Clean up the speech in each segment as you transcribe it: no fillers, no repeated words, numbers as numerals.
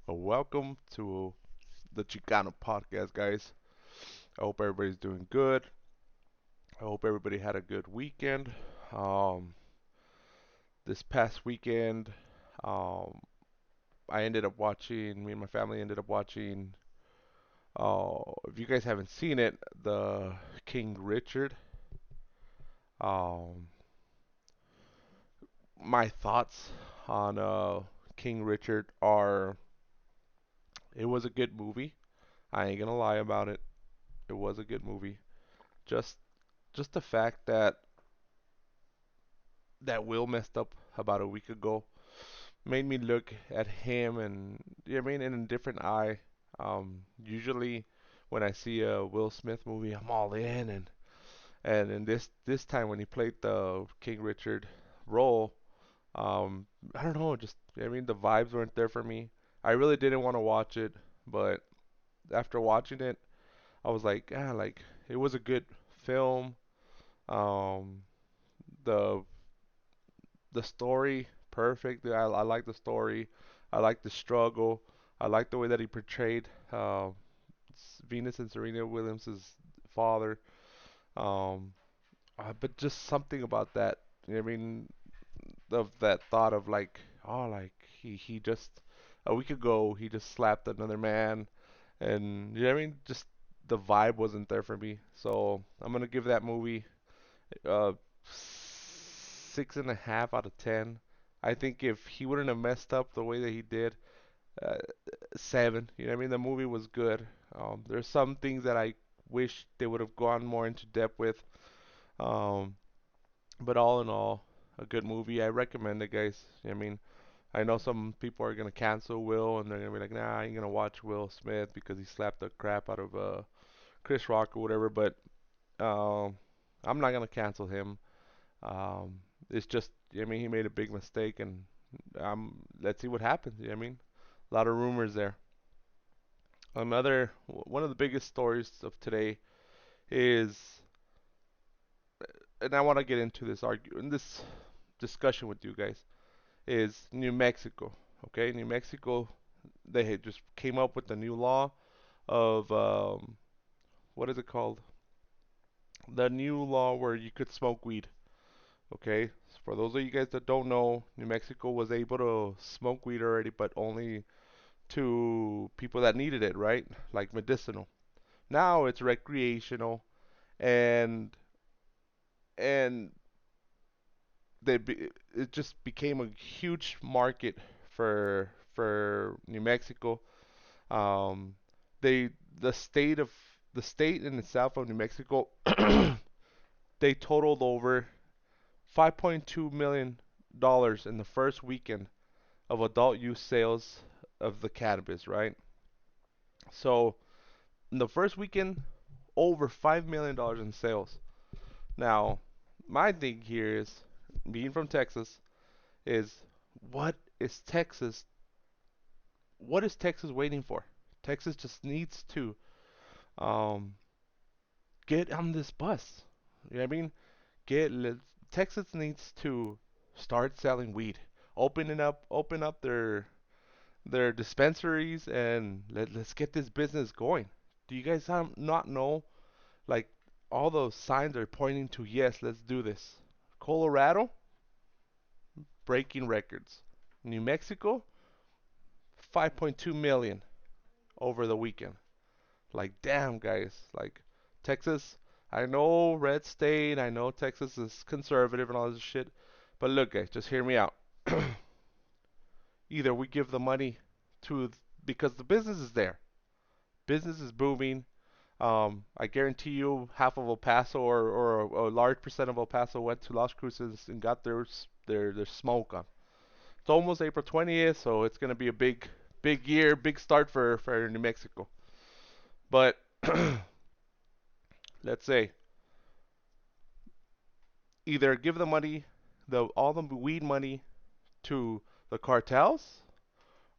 Welcome to the Chicano podcast, guys. I hope everybody's doing good. I hope everybody had a good weekend. Um, this past weekend, um, me and my family ended up watching, if you guys haven't seen it, the King Richard. Um, my thoughts on King Richard are it was a good movie. I ain't gonna lie about it. It was a good movie. Just just the fact that Will messed up about a week ago made me look at him and in a different eye. Usually when I see a Will Smith movie, I'm all in, and in this time when he played the King Richard role, I don't know, just the vibes weren't there for me. I really didn't want to watch it, but after watching it, I was like, like it was a good film. Um, the the story perfect. I like the story. I like the struggle. I like the way that he portrayed Venus and Serena Williams' father. Um, but just something about that. Of that thought of like, oh, like he just a week ago he just slapped another man, and just the vibe wasn't there for me. So I'm gonna give that movie uh 6.5 out of 10. I think if he wouldn't have messed up the way that he did, uh, 7. The movie was good. There's some things that I wish they would have gone more into depth with. Um, but all in all, a good movie. I recommend it, guys. I know some people are gonna cancel Will and they're gonna be like, nah, I ain't gonna watch Will Smith because he slapped the crap out of Chris Rock or whatever. But um, I'm not gonna cancel him. It's just, he made a big mistake, and let's see what happens. A lot of rumors there. One of the biggest stories of today is, and I want to get into in this discussion with you guys, is New Mexico. Okay, New Mexico, they had just came up with a new law of what is it called? The new law where you could smoke weed. Okay, so for those of you guys that don't know, New Mexico was able to smoke weed already, but only to people that needed it, right? Like medicinal. Now it's recreational, and and it just became a huge market for New Mexico. Um, they the state of the state in itself of New Mexico, they totaled over 5.2 million dollars in the first weekend of adult use sales of the cannabis, right? So in the first weekend, over $5 million in sales. Now, my thing here is, being from Texas, is what is Texas? What is Texas waiting for? Texas just needs to um, get on this bus. You know what I mean? Get Texas needs to start selling weed, open up their dispensaries, and let's get this business going. Do you guys not know, like, all those signs are pointing to, yes, let's do this. Colorado breaking records. New Mexico 5.2 million over the weekend. Like, damn, guys. Like, Texas, I know red state, I know Texas is conservative and all this shit, but look, guys, just hear me out. Either we give the money to, because the business is there, business is booming. I guarantee you half of El Paso, or a large percent of El Paso went to Las Cruces and got their smoke on. It's almost April 20th, so it's gonna be a big year, big start for New Mexico. But let's say either give the money, the all the weed money to the cartels,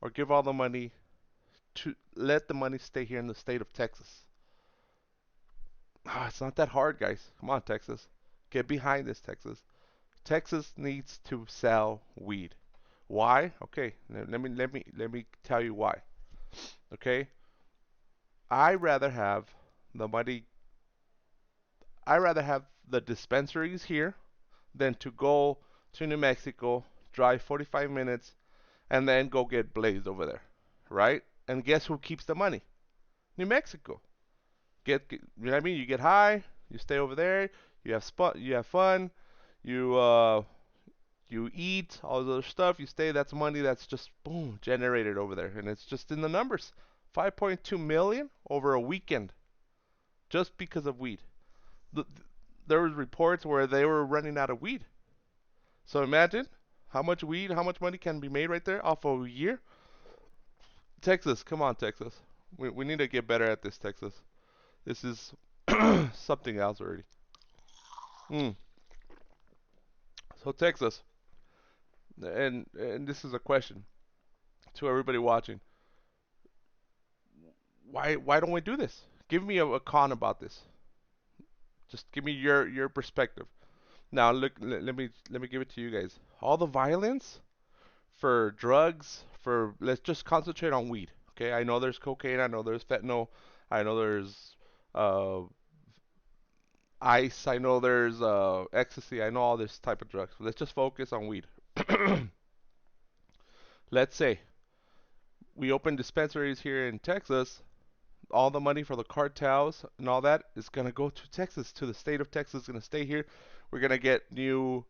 or give all the money to let the money stay here in the state of Texas. It's not that hard, guys. Come on, Texas. Get behind this, Texas. Texas needs to sell weed. Why? Okay, let me tell you why. Okay, I rather have the money. I rather have the dispensaries here than to go to New Mexico, drive 45 minutes, and then go get blazed over there, right? And guess who keeps the money? New Mexico. You know what I mean? You get high, you stay over there, you have fun, you you eat all the other stuff, you stay. That's money that's just boom generated over there, and it's just in the numbers. 5.2 million over a weekend just because of weed. The, there was reports where they were running out of weed. So imagine how much money can be made right there off of a year. Texas, come on, Texas. We need to get better at this, Texas. This is something else already. Mm. So Texas, and this is a question to everybody watching. Why don't we do this? Give me a con about this. Just give me your perspective. Now look, let me give it to you guys. All the violence for drugs, for let's just concentrate on weed. Okay, I know there's cocaine, I know there's fentanyl, I know there's uh, ice, I know there's ecstasy, I know all this type of drugs. Let's just focus on weed. Let's say we open dispensaries here in Texas. All the money for the cartels and all that is gonna go to Texas, to the state of Texas. It's gonna stay here. We're gonna get new.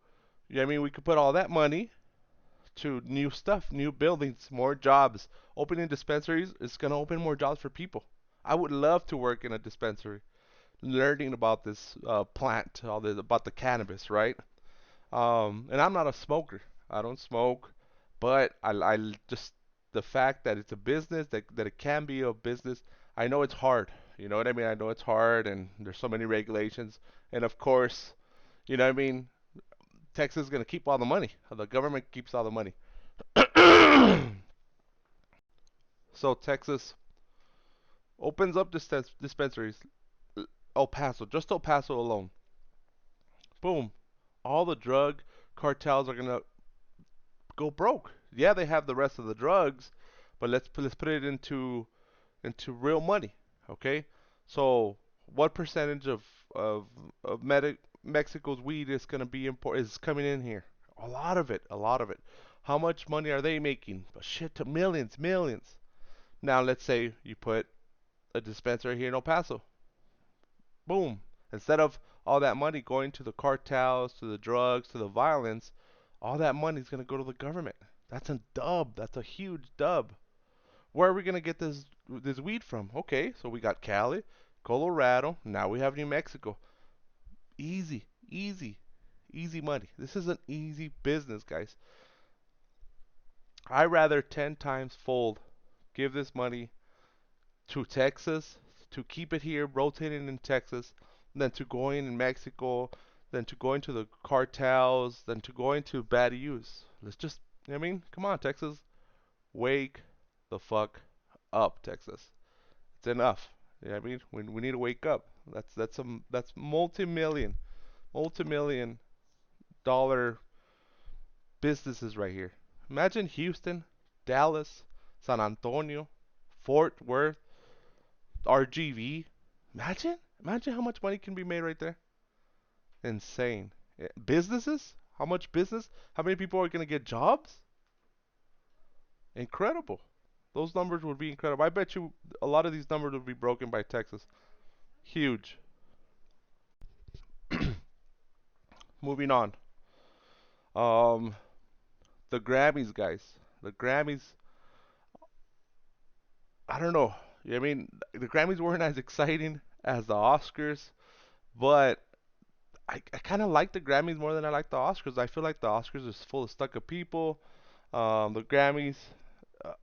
Yeah, I mean, we could put all that money to new stuff, new buildings, more jobs. Opening dispensaries is gonna open more jobs for people. I would love to work in a dispensary, learning about this plant, all this about the cannabis, right? And I'm not a smoker. I don't smoke, but I just the fact that it's a business, that it can be a business. I know it's hard. You know what I mean? I know it's hard, and there's so many regulations, and of course, you know what I mean. Texas is gonna keep all the money. The government keeps all the money. So Texas opens up dispensaries. El Paso, just El Paso alone. Boom. All the drug cartels are gonna go broke. Yeah, they have the rest of the drugs, but let's put it into real money. Okay, so what percentage of Mexico's weed is gonna be is coming in here? A lot of it, a lot of it. How much money are they making? A shit to millions, millions. Now let's say you put a dispensary here in El Paso. Boom. Instead of all that money going to the cartels, to the drugs, to the violence, all that money is going to go to the government. That's a dub. That's a huge dub. Where are we going to get this weed from? Okay, so we got Cali, Colorado, now we have New Mexico. Easy, easy, easy money. This is an easy business, guys. I rather 10 times fold give this money to Texas, to keep it here rotating in Texas, than to going in Mexico, than to going to the cartels, than to going to bad use. Let's just, I mean, come on, Texas, wake the fuck up, Texas. It's enough. I mean, we need to wake up. That's multi-million dollar businesses right here. Imagine Houston, Dallas, San Antonio, Fort Worth, RGV. Imagine how much money can be made right there. Insane. Businesses? How much business? How many people are going to get jobs? Incredible. Those numbers would be incredible. I bet you a lot of these numbers would be broken by Texas. Huge. Moving on. Um, the Grammys, guys. The Grammys. I don't know. I mean, the Grammys weren't as exciting as the Oscars, but I kind of like the Grammys more than I like the Oscars. I feel like the Oscars is full of stuck up people. The Grammys,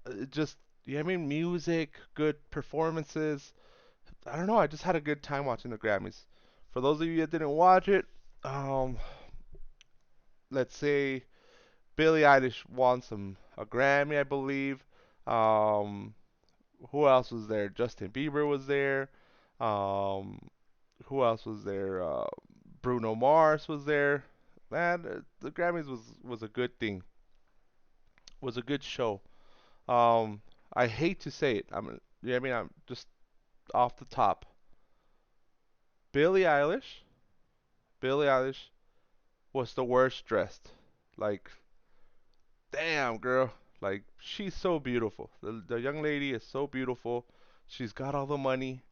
it just, yeah, I mean, music, good performances. I don't know. I just had a good time watching the Grammys. For those of you that didn't watch it, um, let's say Billie Eilish won a Grammy, I believe. Um, who else was there? Justin Bieber was there. Um, who else was there? Bruno Mars was there. Man, the Grammys was a good thing. Was a good show. Um, I hate to say it. Yeah, I mean, I'm just off the top. Billie Eilish, Billie Eilish was the worst dressed. Like, damn, girl. Like, she's so beautiful. The young lady is so beautiful. She's got all the money.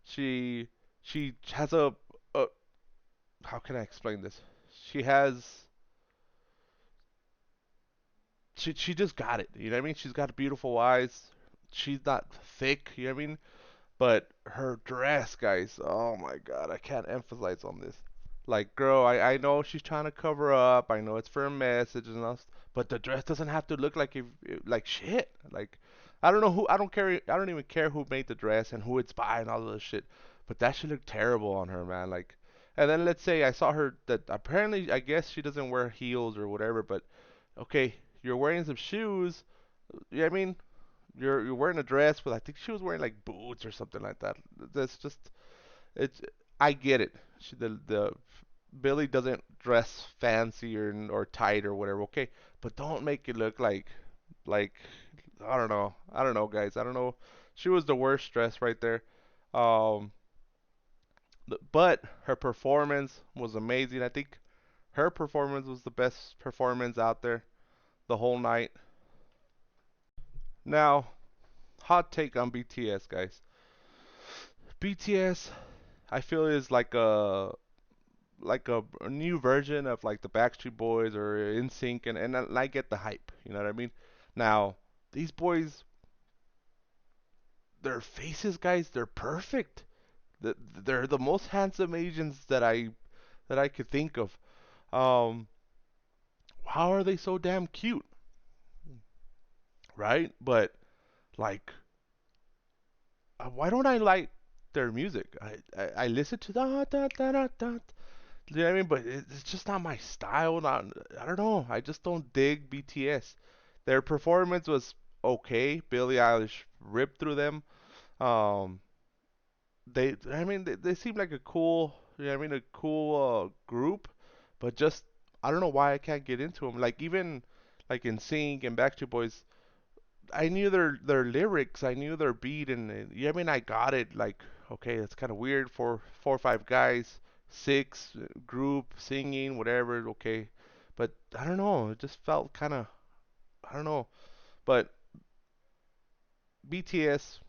She she has a how can I explain this? She has she just got it. You know what I mean? She's got beautiful eyes. She's not thick. You know what I mean? But her dress, guys, oh my god, I can't emphasize on this. Like, girl, I know she's trying to cover up. I know it's for a message and all, but the dress doesn't have to look like like shit. Like, I don't know who, I don't care, I don't even care who made the dress and who it's by and all of this shit. But that should look terrible on her, man. Like, and then let's say I saw her that apparently I guess she doesn't wear heels or whatever, but okay, you're wearing some shoes. Yeah, I mean, you're wearing a dress with I think she was wearing like boots or something like that. That's just it's I get it. The Billy doesn't dress fancy or tight or whatever. Okay, but don't make it look like I don't know. I don't know, guys. I don't know. She was the worst dress right there. Um, but her performance was amazing. I think her performance was the best performance out there the whole night. Now, hot take on BTS, guys. BTS, I feel is like a new version of like the Backstreet Boys or NSYNC, and I get the hype. You know what I mean? Now, these boys, their faces, guys, they're perfect. They're the most handsome Asians that I could think of. Um, how are they so damn cute, right? But like, why don't I like their music? I listen to da. You know what I mean? But it's just not my style. Not I don't know. I just don't dig BTS. Their performance was okay. Billie Eilish ripped through them. Um, I mean, they seem like a cool, you know what I mean, a cool group, but just I don't know why I can't get into them. Like even like in Sync and Backstreet Boys, I knew their lyrics, I knew their beat, and yeah, I mean, I got it. Like, okay, it's kind of weird for 4 or 5 guys, six group singing, whatever. Okay, but I don't know. It just felt kind of I don't know. But BTS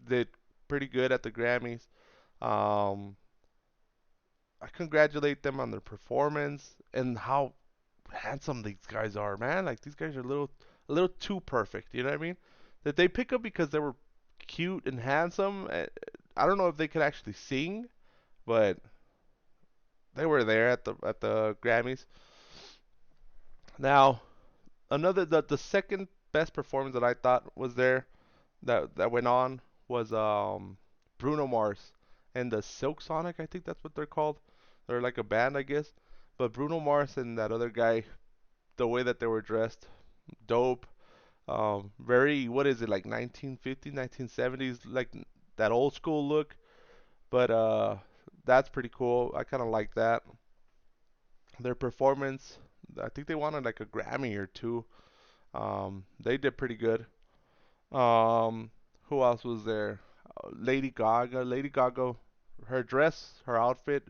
did pretty good at the Grammys. Um, I congratulate them on their performance and how handsome these guys are, man. Like these guys are a little too perfect. You know what I mean? That they pick up because they were cute and handsome. I don't know if they could actually sing, but they were there at the Grammys. Now, the second best performance that I thought was there that went on was Bruno Mars and the Silk Sonic. I think that's what they're called. They're like a band, I guess. But Bruno Mars and that other guy, the way that they were dressed, dope. Very, what is it, like 1950s, 1970s, like that old school look. But that's pretty cool. I kind of like that. Their performance, I think they wanted like a Grammy or two. They did pretty good. Um, who else was there? Lady Gaga. Lady Gaga, her dress, her outfit,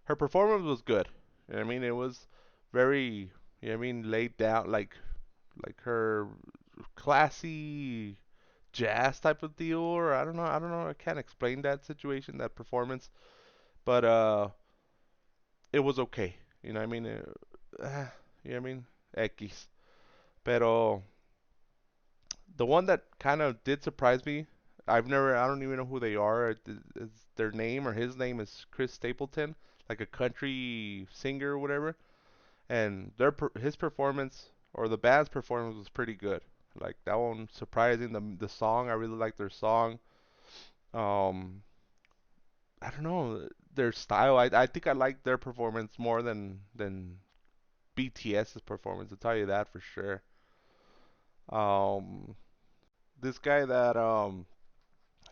her performance was good. You know what I mean, it was very, you know what I mean, laid down, like her classy jazz type of deal, or I don't know, I can't explain that situation, that performance, but it was okay. You know what I mean? You know what I mean? X. Pero the one that kind of did surprise me, I don't even know who they are. It's their name or his name is Chris Stapleton, like a country singer or whatever. And his performance or the band's performance was pretty good. Like that one surprising. The song, I really like their song. Um, I don't know their style. I think I like their performance more than BTS's performance. I'll tell you that for sure. Um, this guy that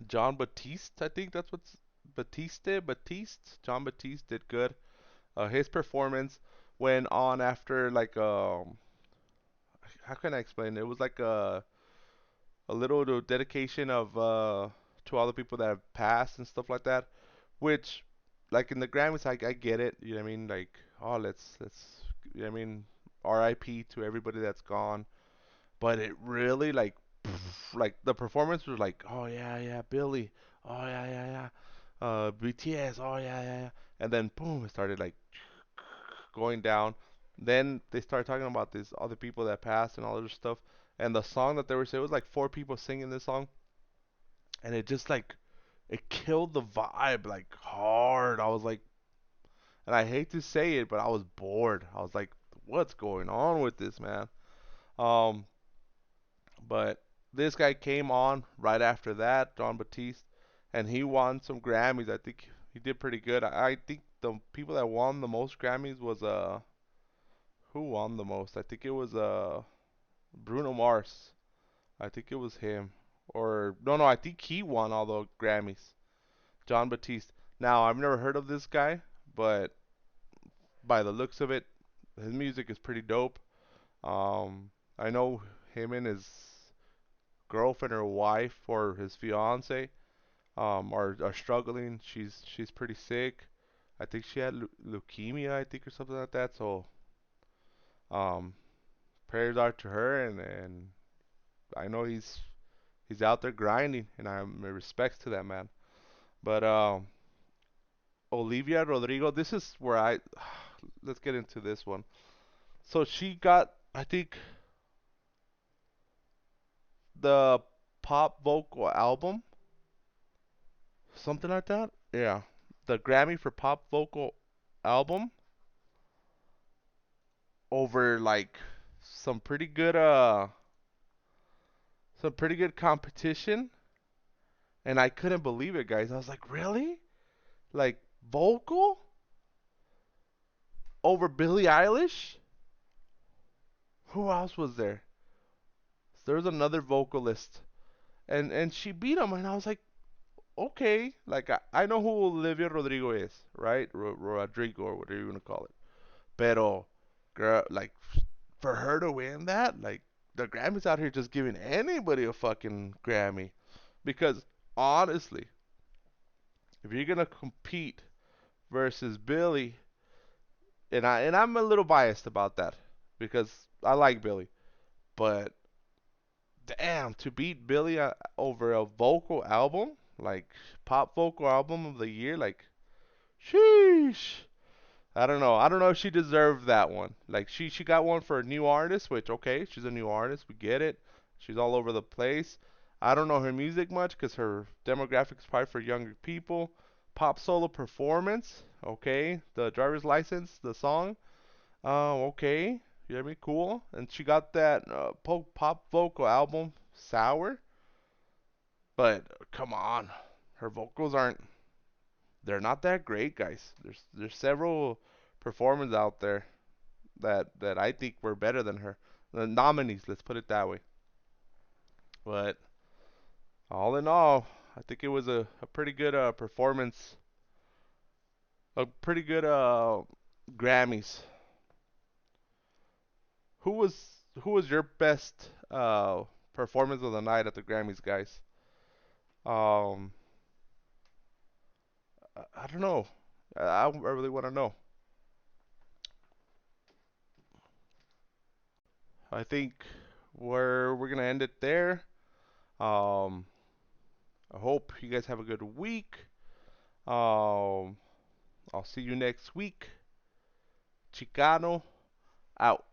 John Batiste, I think that's what's Batiste. John Batiste did good. His performance went on after like how can I explain it? It was like a little dedication of to all the people that have passed and stuff like that. Which, like in the Grammys, I get it. You know what I mean? Like, oh, let's you know what I mean? R.I.P. to everybody that's gone. But it really like the performance was like, oh yeah, yeah, Billie, oh yeah, yeah, yeah, BTS, oh yeah, yeah, yeah, and then boom, it started like going down. Then they started talking about these other people that passed and all this stuff, and the song that they were saying, it was like four people singing this song, and it just like it killed the vibe like hard. I was like, and I hate to say it, but I was bored. I was like, what's going on with this, man? Um, But this guy came on right after that, John Batiste, and he won some Grammys. I think he did pretty good. I think the people that won the most Grammys was who won the most? I think it was Bruno Mars. I think it was him. Or no, I think he won all the Grammys. John Batiste. Now, I've never heard of this guy, but by the looks of it, his music is pretty dope. I know him and his girlfriend or wife or his fiance are struggling. She's pretty sick. I think she had leukemia, I think, or something like that. So um, prayers are to her, and I know he's out there grinding, and I'm respects to that man. But Olivia Rodrigo, this is where I let's get into this one. So she got, I think, the pop vocal album, something like that. Yeah, the Grammy for pop vocal album over like some pretty good some pretty good competition, and I couldn't believe it, guys. I was like, "Really? Like vocal over Billie Eilish? Who else was there? There was another vocalist, and she beat him, and I was like, "Okay, like I know who Olivia Rodrigo is, right? Rodrigo or whatever you want to call it. Pero girl, like for her to win that, like the Grammys out here just giving anybody a fucking Grammy. Because honestly, if you're gonna compete versus Billie, and I'm a little biased about that because I like Billie, but damn, to beat Billie over a vocal album, like pop vocal album of the year, like sheesh. I don't know. I don't know if she deserved that one. Like she got one for a new artist, which okay, she's a new artist, we get it. She's all over the place. I don't know her music much because her demographic is probably for younger people. Pop solo performance, okay. The driver's license, the song, okay. You know what I mean? Cool. And she got that pop vocal album, Sour. But come on, her vocals aren't. They're not that great, guys. There's several performers out there that I think were better than her. The nominees, let's put it that way. But all in all, I think it was a pretty good performance, a pretty good Grammys. Who was your best performance of the night at the Grammys, guys? Um, I don't know. I really want to know. I think we're gonna end it there. Um, I hope you guys have a good week. I'll see you next week. Chicano out.